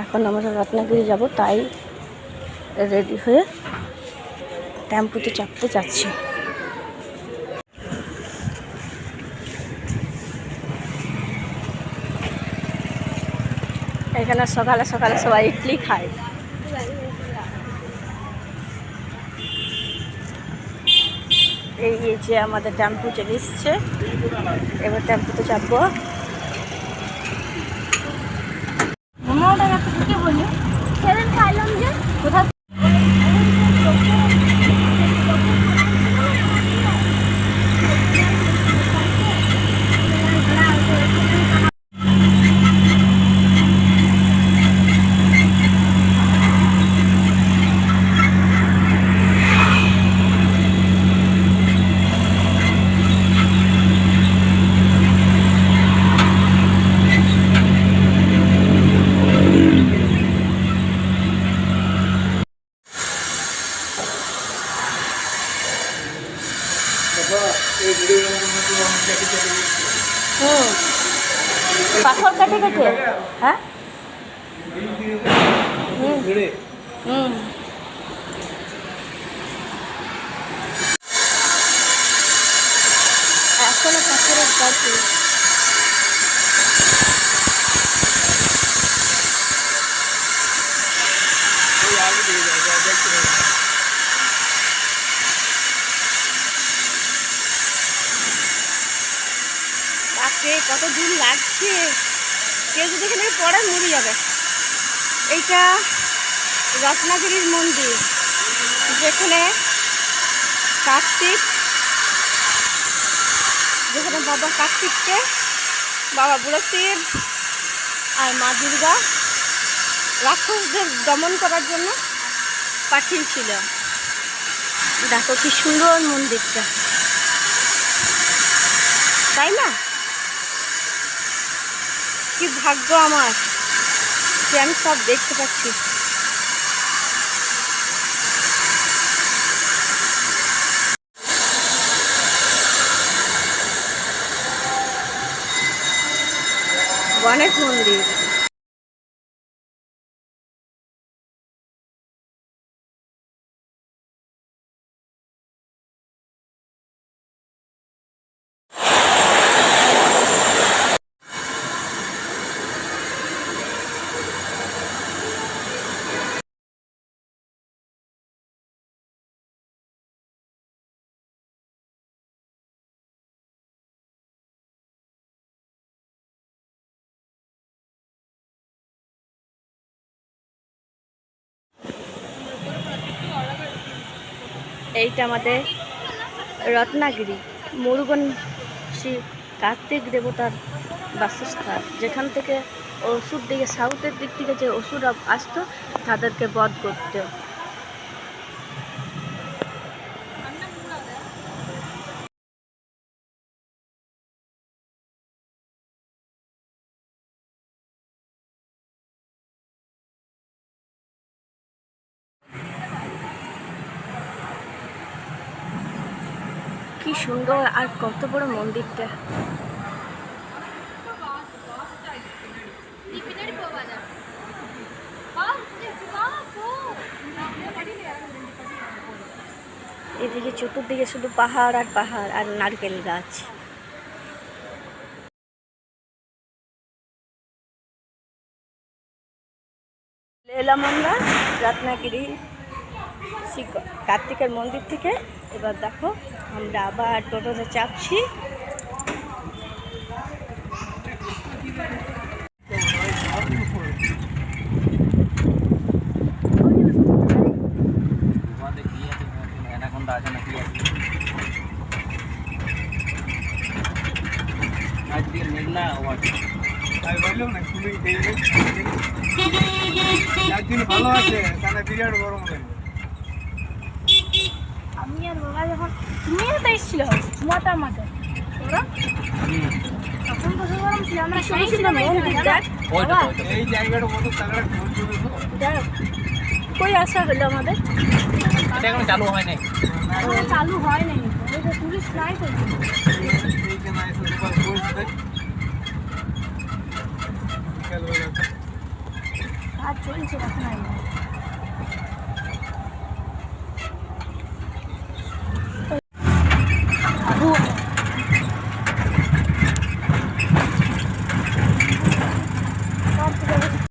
এখন আমরা রত্নাগিরি যাব, তাই রেডি হয়ে টেম্পুতে চাপতে যাচ্ছি। এখানে সকালে সকালে সবাই ইডলি খায়। এই যে আমাদের টেম্পু চলে এসছে, এবার টেম্পুতে চাপবো। কোথায় পাথর কাটে কেটে, হ্যাঁ এখনো পাথরের কাছে। কত দূর লাগছে, কেউ যদি এখানে পড়ে মরে যাবে। এইটা রত্নাগিরির মন্দির, যেখানে বাবা কার্তিককে বাবা বুড়ো শিব আর মা দুর্গা রাক্ষসদের দমন করার জন্য পাঠিয়েছিল। দেখো কি সুন্দর মন্দিরটা, তাই না? কি ভাগ্য আমার যে আমি সব দেখতে পাচ্ছি। গণেশ মন্দির। এইটা আমাদের রত্নাগিরি মুরুগন শ্রী কার্তিক দেবতার বাসস্থান, যেখান থেকে অসুর দিকে সাউথের দিক থেকে যে অসুর আসতো তাদেরকে বধ করতে। কি সুন্দর আর কত বড় মন্দিরটা। এদিকে চতুর্দিকে শুধু পাহাড় আর পাহাড় আর নারকেল গাছ। এলাম আমরা রত্নাগিরি শ্রী কার্তিকের মন্দির থেকে। এবার দেখো আমরা আবার টোটোতে চাপছি। ভালো আছে তাহলে বিরাট গরম লাগে। আমি আর বাবা যখন তুমিও তো এসেছিল মাথা মাথা তখন কত গরম ছিল, আমরা শুনেছিলাম এই জায়গাটা মতো তাগড়া কই আসা হলো আমাদের, এটা এখন চালু হয় নাই, চালু হয় নাই, টুরিস্ট নাই তো। কাজ চলছে রত্নাগিরি।